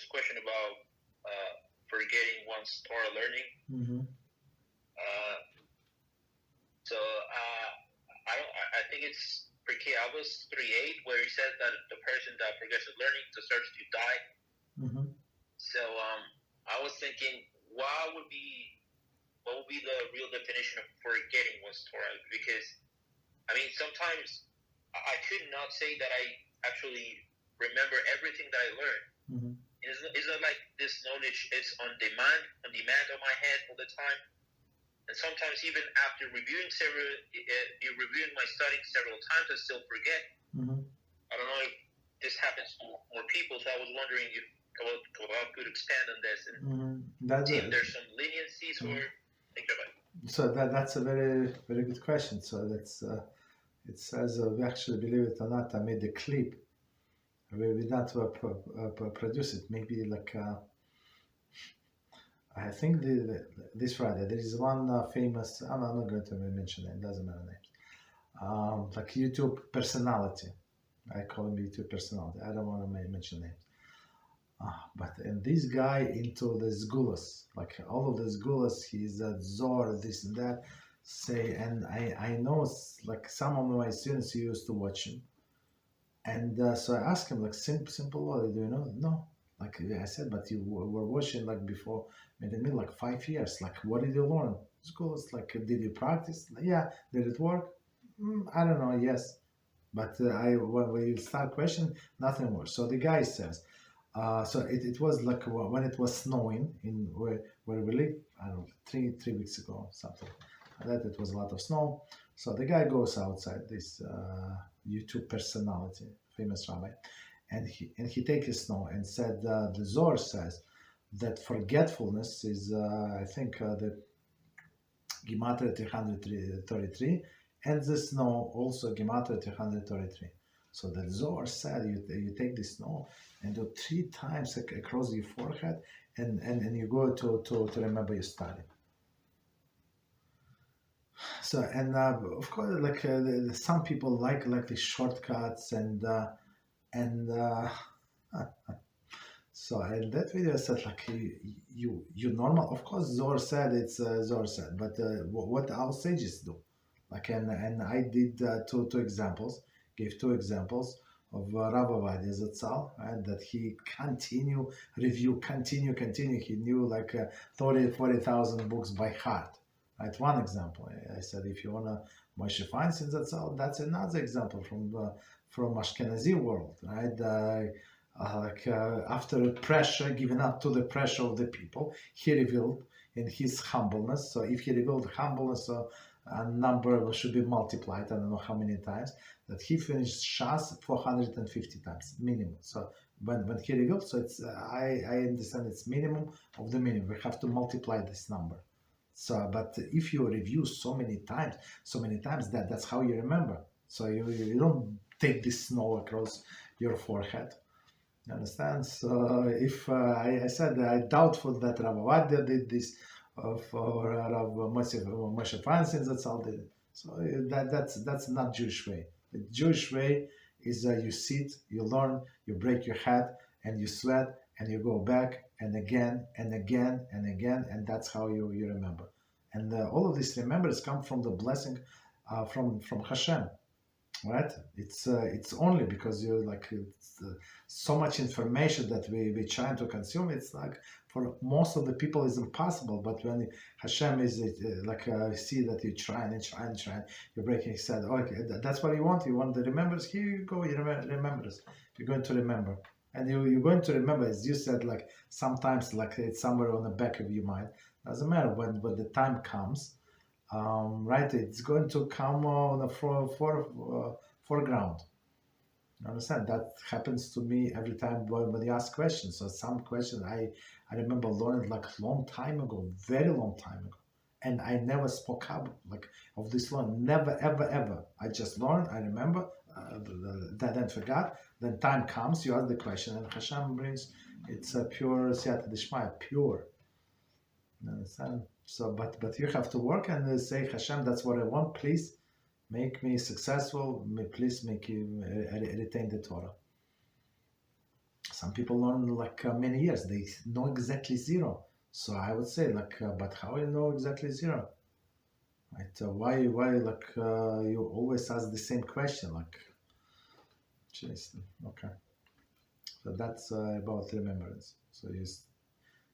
this question about forgetting one's Torah learning. Mm-hmm. I think it's Pirkei Avot 3:8 where he says that the person that forgets his learning deserves to die. Mm-hmm. So I was thinking, what would be the real definition of forgetting one's Torah? Because I mean, sometimes I could not say that I actually remember everything that I learned. Mm-hmm. It's not like this knowledge is on demand on my head all the time. And sometimes even after reviewing my studying several times, I still forget. Mm-hmm. I don't know if this happens to more people, so I was wondering if Kavod could expand on this and see if there's some leniencies or think about it. So that's a very, very good question. So that's it says we actually, believe it or not, I made a clip. We did not produce it. Maybe like I think this Friday there is one famous. I'm not going to mention it. Doesn't matter names. Like YouTube personality. I call him YouTube personality. I don't want to mention names. But and this guy into the sgulas, like all of the sgulas, he's a zor, this and that. Say, and I know like some of my students used to watch him, and so I asked him like simple, do you know? No, like I said, but you were watching like before, maybe like 5 years. Like, what did you learn? Schools, like, did you practice? Yeah, did it work? I don't know. Yes, but when you start questioning, nothing works. So the guy says. So it was like when it was snowing in where we live, I don't know, three weeks ago, something like that. It was a lot of snow. So the guy goes outside, this YouTube personality, famous rabbi, and he takes his snow and said the Zohar says that forgetfulness is I think the Gematria 333, and the snow also Gematria 333. So the Zohar said you take the snow and do 3 times across your forehead, and you go to remember your study. So and of course, like some people like the shortcuts and so in that video I said like you normal. Of course, Zohar said it's Zohar said, but what our sages do, like and I did two examples. Gave 2 examples of Rabbi Zatzal, right, that he continue. He knew like 40,000 books by heart. Right, one example. I said if you want to Moshe Feinstein Zatzal, that's another example from Ashkenazi world, right? After pressure, given up to the pressure of the people, he revealed in his humbleness. So if he revealed humbleness, a number should be multiplied. I don't know how many times. That he finished Shas 450 times minimum. So when he revealed, so it's I understand it's minimum of the minimum. We have to multiply this number. So, but if you review so many times, that's how you remember. So you don't take this snow across your forehead. You understand? So if I said I doubtful that Rav Avadia did this for Rav Moshe Feinstein, that's all did it. So that's not Jewish way. The Jewish way is you sit, you learn, you break your head, and you sweat, and you go back, and again, and again, and again, and that's how you remember. And all of these remembers come from the blessing from HaShem, right? It's only because you like so much information that we trying to consume. It's like for most of the people is impossible, but when Hashem is see that you try, you're breaking his head. Okay, that's what you want the remembers. Here you go, you remembers. You're going to remember, and you're going to remember, as you said, like sometimes like it's somewhere on the back of your mind. Doesn't matter when the time comes, right? It's going to come on the foreground. You understand? That happens to me every time when you ask questions. So some questions I remember learning like a long time ago, very long time ago, and I never spoke up like of this learn. Never, ever. I just learned. I remember. Then forgot. Then time comes. You ask the question, and Hashem brings. It's a pure siyata d'shmaya, pure. You understand? So, but you have to work and say, Hashem, that's what I want. Please make me successful. Please make you retain the Torah. Some people learn like many years. They know exactly zero. So I would say like, but how you know exactly zero? Right? Why like you always ask the same question? Like, jeez. Okay. So that's about remembrance. So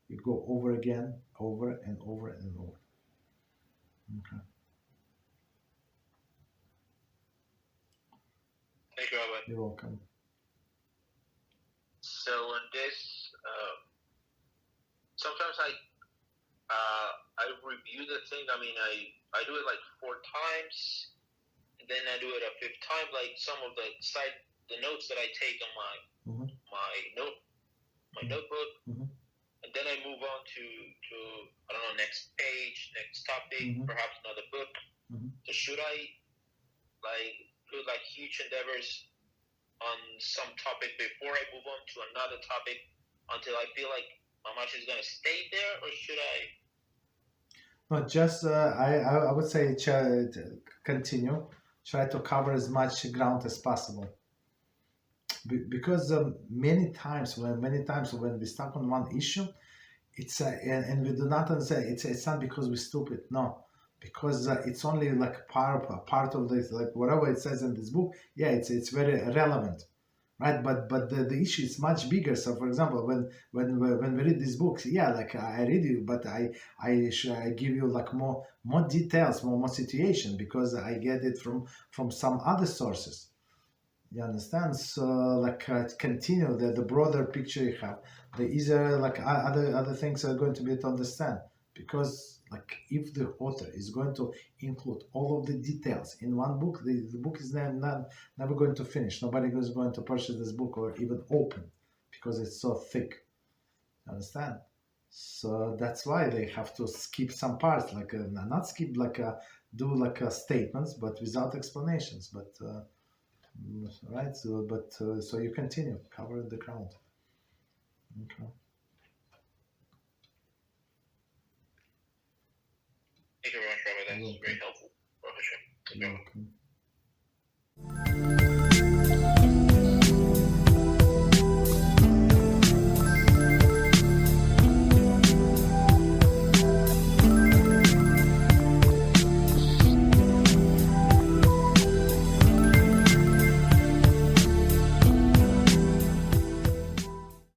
you go over again, over and over and over. Okay. Thank you, Rabbi. You're welcome. So in this, sometimes I review the thing. I mean, I do it like 4 times, and then I do it a 5th time. Like some of the notes that I take on Mm-hmm. my notebook, Mm-hmm. and then I move on to I don't know, next page, next topic, Mm-hmm. perhaps another book. Mm-hmm. So should I like put like huge endeavors on some topic before I move on to another topic until I feel like how much is going to stay there, or should I? No, just I would say continue. Try to cover as much ground as possible. Because many times when we stuck on one issue, it's and we do not say it's not because we're stupid. No, because it's only like part of this, like whatever it says in this book. Yeah, it's very relevant, right? But the issue is much bigger. So for example, when we read these books, yeah, like I read it, but I give you like more details, more situation, because I get it from some other sources. You understand? So like continue the broader picture you have. The easier like other things are going to be to understand, because like if the author is going to include all of the details in one book, the book is never going to finish. Nobody is going to purchase this book or even open, because it's so thick. Understand? So that's why they have to skip some parts, like not skip, like do like statements, but without explanations. But right, so but so you continue cover the ground. Okay. Thank you very much, Rabbi. That's You're welcome. very helpful. You're welcome.